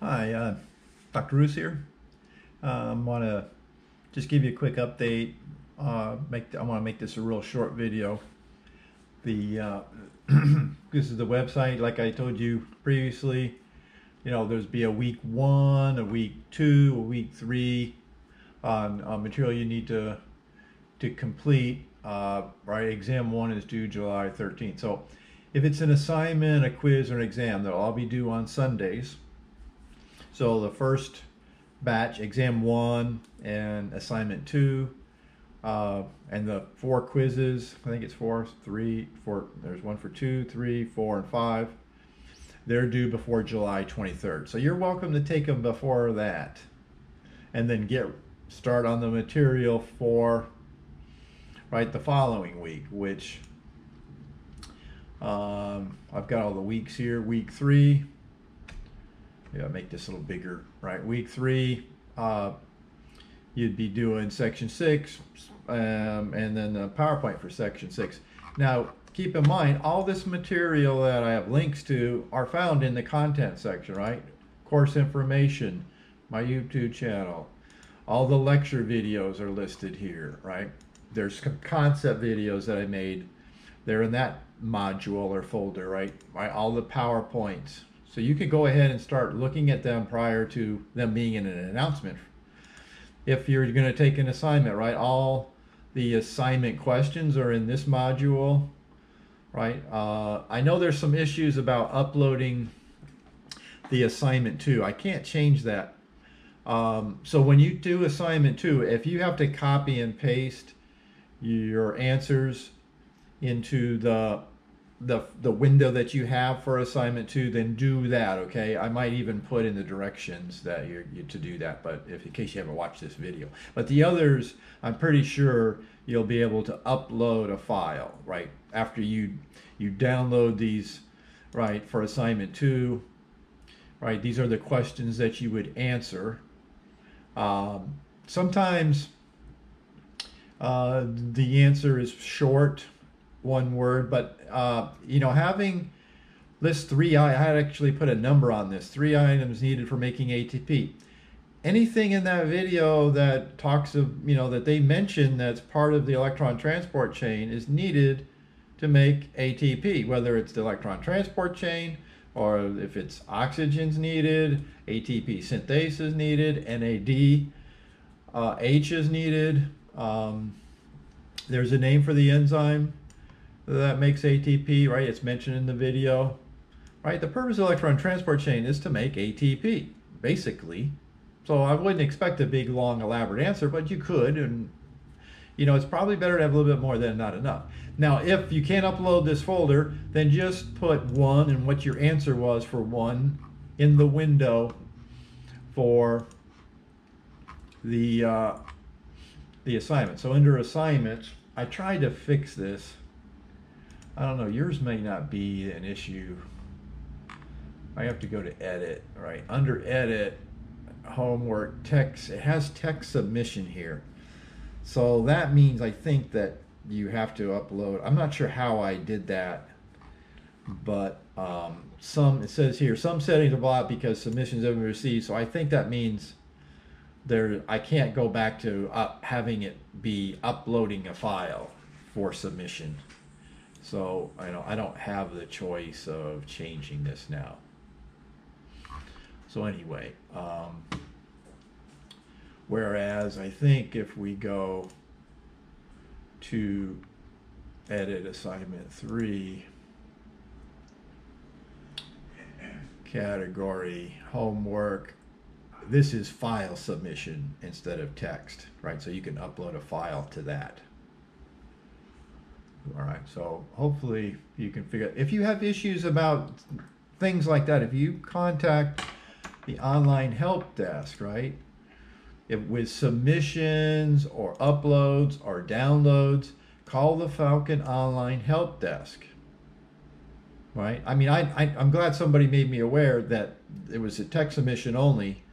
Hi, Dr. Roos here. I want to just give you a quick update. I want to make this a real short video. The This is the website, like I told you previously. You know, there's be a week 1, a week 2, a week 3 on material you need to complete. Right, exam 1 is due July 13th. So if it's an assignment, a quiz, or an exam, they'll all be due on Sundays. So the first batch, exam 1 and assignment 2, and the 4 quizzes, I think it's 4, there's one for 2, 3, 4, and 5. They're due before July 23rd. So you're welcome to take them before that. And then start on the material for the following week, which I've got all the weeks here. Week 3. Yeah, make this a little bigger, right? Week 3, you'd be doing section 6, and then the PowerPoint for section 6. Now, keep in mind, all this material that I have links to are found in the content section, right? Course information, my YouTube channel, all the lecture videos are listed here, right? There's concept videos that I made. They're in that module or folder, right? All the PowerPoints. So you could go ahead and start looking at them prior to them being in an announcement. If you're going to take an assignment, right, all the assignment questions are in this module, right? I know there's some issues about uploading the assignment 2. I can't change that. So when you do assignment 2, if you have to copy and paste your answers into the window that you have for assignment 2, then do that, okay? I might even put in the directions that you're to do that, but in case you haven't watched this video. But the others, I'm pretty sure you'll be able to upload a file, right? After you download these, right, for assignment 2, right? These are the questions that you would answer. Sometimes the answer is short, one word, but you know, having list 3, I had actually put a number on this, 3 items needed for making ATP. Anything in that video that talks of, you know, that they mention that's part of the electron transport chain is needed to make ATP, whether it's the electron transport chain or if it's oxygen's needed, ATP synthase is needed, NAD, H is needed. There's a name for the enzyme that makes ATP, right? It's mentioned in the video, right? The purpose of electron transport chain is to make ATP, basically. So I wouldn't expect a big, long, elaborate answer, but you could, and you know, it's probably better to have a little bit more than not enough. Now, if you can't upload this folder, then just put 1 and what your answer was for 1 in the window for the assignment. So under assignments, I tried to fix this. I don't know, yours may not be an issue. I have to go to edit, right? Under edit, homework, text, it has text submission here. So that means I think that you have to upload. I'm not sure how I did that, but it says here, some settings are blocked because submissions have been received. So I think that means I can't go back to having it be uploading a file for submission. So I don't have the choice of changing this now. So anyway, whereas I think if we go to edit assignment 3, category, homework, this is file submission instead of text, right? So you can upload a file to that. All right, so hopefully you can figure, if you have issues about things like that, if you contact the online help desk, right? With submissions or uploads or downloads, call the Falcon Online Help Desk, right? I mean, I'm glad somebody made me aware that it was a text submission only.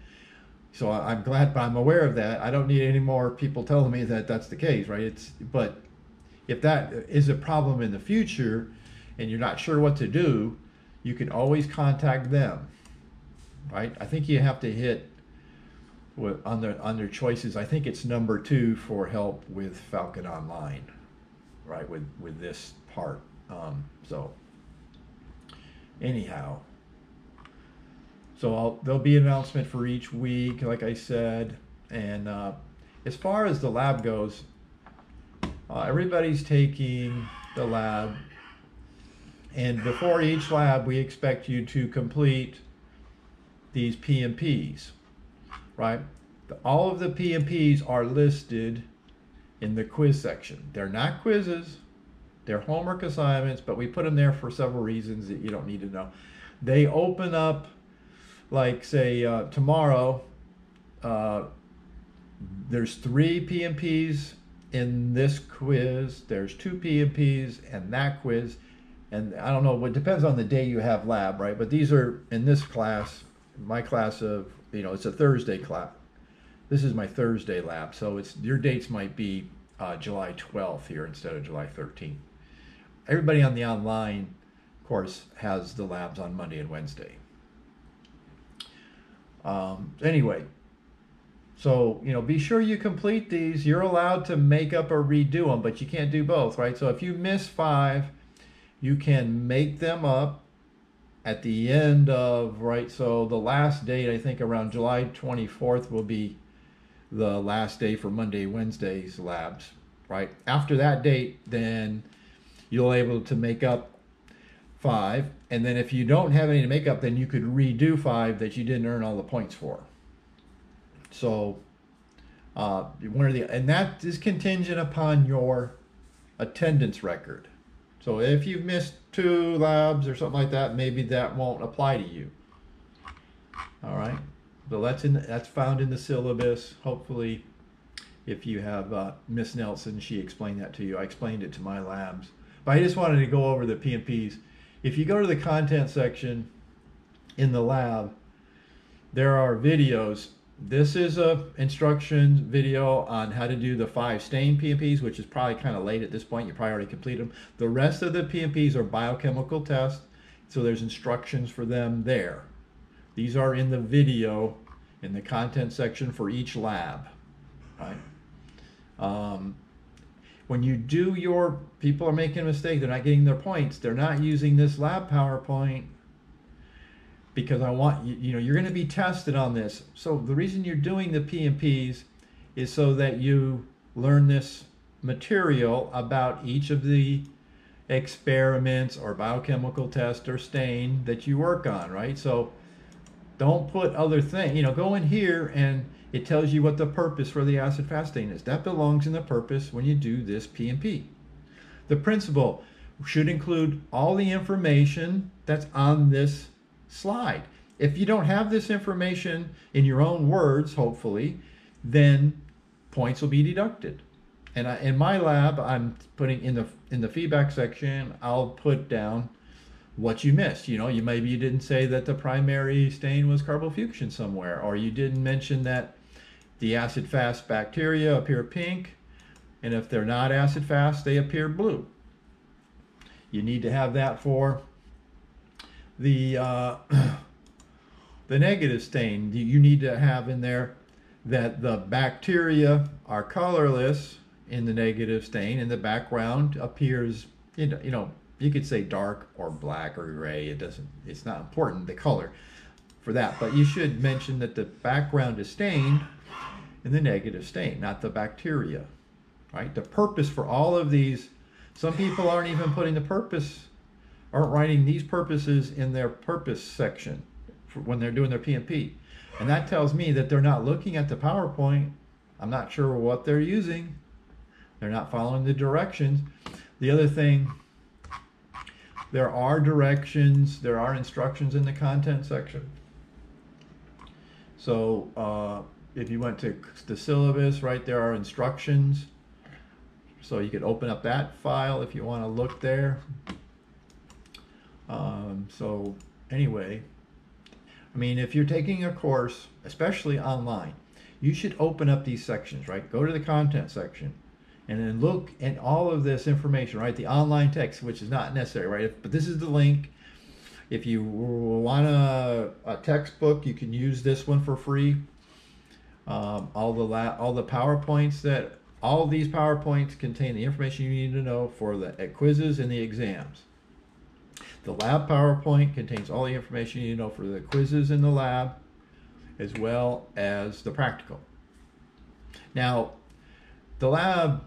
So I'm glad, but I'm aware of that. I don't need any more people telling me that that's the case, right? But if that is a problem in the future and you're not sure what to do, you can always contact them. right? I think you have to hit under choices. I think it's number 2 for help with Falcon Online, right? With this part. So anyhow, so there'll be an announcement for each week, like I said. And as far as the lab goes, everybody's taking the lab, and before each lab, we expect you to complete these PMPs, right? All of the PMPs are listed in the quiz section. They're not quizzes, they're homework assignments, but we put them there for several reasons that you don't need to know. They open up, like say tomorrow, there's 3 PMPs in this quiz, there's 2 PMPs and that quiz, and I don't know, it depends on the day you have lab, right? But these are in this class, my class of, it's a Thursday class. This is my Thursday lab, so your dates might be July 12th here instead of July 13th. Everybody on the online course has the labs on Monday and Wednesday. Anyway, so, be sure you complete these. You're allowed to make up or redo them, but you can't do both, right? So if you miss 5, you can make them up at the end of, right? So the last date, I think around July 24th will be the last day for Monday, Wednesday's labs, right? After that date, then you'll be able to make up 5. And then if you don't have any to make up, then you could redo 5 that you didn't earn all the points for. So and that is contingent upon your attendance record. So if you've missed 2 labs or something like that, maybe that won't apply to you. All right. So that's found in the syllabus. Hopefully, if you have Miss Nelson, she explained that to you. I explained it to my labs. But I just wanted to go over the PMPs. If you go to the content section in the lab, there are videos. This is a instructions video on how to do the 5 stain PMPs, which is probably kind of late at this point. You probably already completed them. The rest of the PMPs are biochemical tests, so there's instructions for them there. These are in the video in the content section for each lab, right? When you do people are making a mistake. They're not getting their points. They're not using this lab PowerPoint, because I want you're going to be tested on this. So the reason you're doing the PMPs is so that you learn this material about each of the experiments or biochemical test or stain that you work on, right? So don't put other things, go in here and it tells you what the purpose for the acid-fast stain is. That belongs in the purpose when you do this PMP. The principle should include all the information that's on this slide. If you don't have this information in your own words, hopefully, then points will be deducted. And in my lab, I'm putting in the feedback section, I'll put down what you missed. Maybe you didn't say that the primary stain was carbofuchsin somewhere, or you didn't mention that the acid-fast bacteria appear pink, and if they're not acid-fast, they appear blue. You need to have that for the negative stain. You need to have in there that the bacteria are colorless in the negative stain, and the background appears, you could say dark or black or gray. It's not important, the color for that, but you should mention that the background is stained in the negative stain, not the bacteria, right? The purpose for all of these, some people aren't even aren't writing these purposes in their purpose section when they're doing their PMP. And that tells me that they're not looking at the PowerPoint. I'm not sure what they're using. They're not following the directions. The other thing, there are directions, there are instructions in the content section. So if you went to the syllabus, right, there are instructions. So you could open up that file if you want to look there. So anyway, if you're taking a course, especially online, you should open up these sections, right? Go to the content section and then look at all of this information, right? The online text, which is not necessary, right? But this is the link. If you want a textbook, you can use this one for free. All the PowerPoints all these PowerPoints contain the information you need to know for the quizzes and the exams. The lab PowerPoint contains all the information you need to know for the quizzes in the lab, as well as the practical. Now, the lab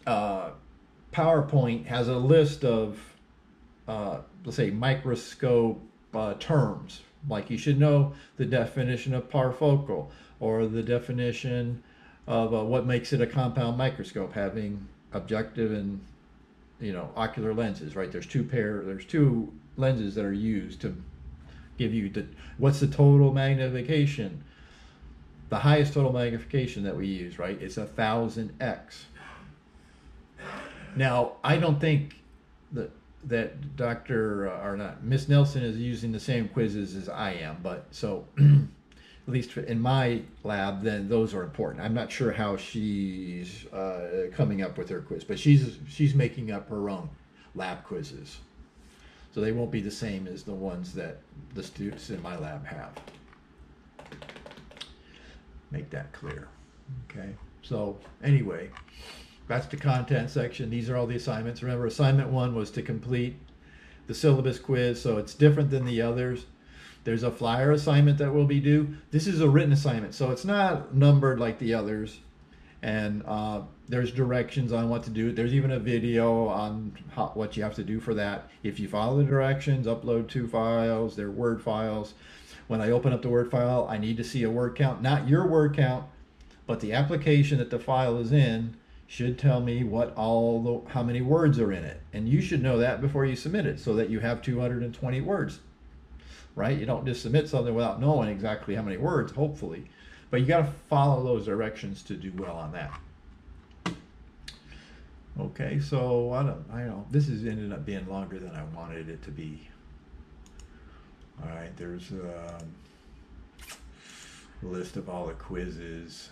PowerPoint has a list of, let's say, microscope terms. Like you should know the definition of parfocal, or the definition of what makes it a compound microscope, having objective and ocular lenses. Right? There's two lenses that are used to give you what's the total magnification. The highest total magnification that we use, right? It's 1000x. Now, I don't think that Dr. or not Miss Nelson is using the same quizzes as I am, but so at least in my lab, then those are important. I'm not sure how she's coming up with her quiz, but she's making up her own lab quizzes, so they won't be the same as the ones that the students in my lab have. Make that clear. Okay. So anyway, that's the content section. These are all the assignments. Remember, assignment 1 was to complete the syllabus quiz, so it's different than the others. There's a flyer assignment that will be due. This is a written assignment, so it's not numbered like the others. And there's directions on what to do. There's even a video on what you have to do for that. If you follow the directions, upload 2 files. They're Word files. When I open up the Word file, I need to see a word count. Not your word count, but the application that the file is in should tell me how many words are in it. And you should know that before you submit it, so that you have 220 words. Right? You don't just submit something without knowing exactly how many words, hopefully. But you got to follow those directions to do well on that. Okay, so I don't know. This has ended up being longer than I wanted it to be. All right, there's a list of all the quizzes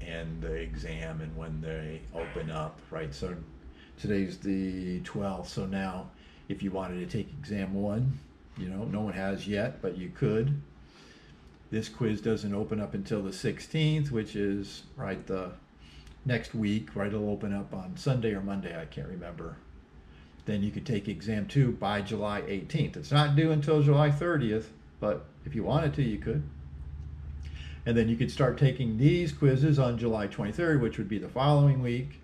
and the exam and when they open up, right? So today's the 12th, so now if you wanted to take exam 1, no one has yet, but you could. This quiz doesn't open up until the 16th, which is right the next week, right? It'll open up on Sunday or Monday, I can't remember. Then you could take exam 2 by July 18th. It's not due until July 30th, but if you wanted to, you could. And then you could start taking these quizzes on July 23rd, which would be the following week.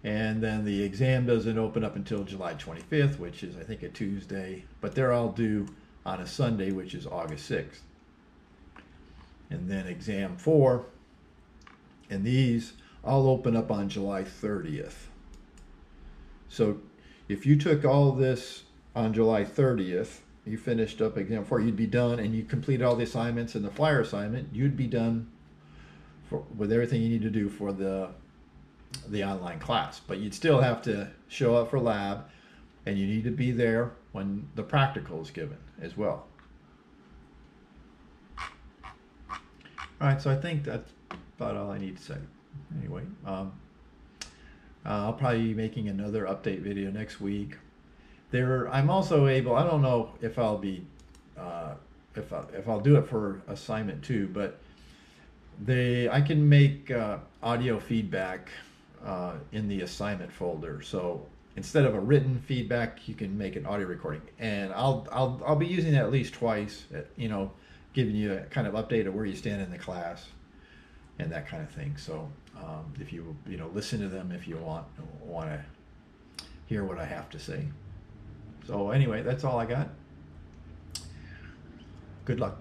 And then the exam doesn't open up until July 25th, which is, I think, a Tuesday. But they're all due on a Sunday, which is August 6th. And then exam 4. And these all open up on July 30th. So if you took all this on July 30th, you finished up exam 4, you'd be done, and you completed all the assignments and the flyer assignment, you'd be done with everything you need to do for the online class. But you'd still have to show up for lab, and you need to be there when the practical is given as well. All right, so I think that's about all I need to say. Anyway, I'll probably be making another update video next week. I'm also able, I don't know if I'll be, if I'll do it for assignment 2, but I can make audio feedback in the assignment folder. So instead of a written feedback, you can make an audio recording, and I'll be using that at least twice. Giving you a kind of update of where you stand in the class and that kind of thing. So if you listen to them if you want to hear what I have to say. So anyway, that's all I got. Good luck.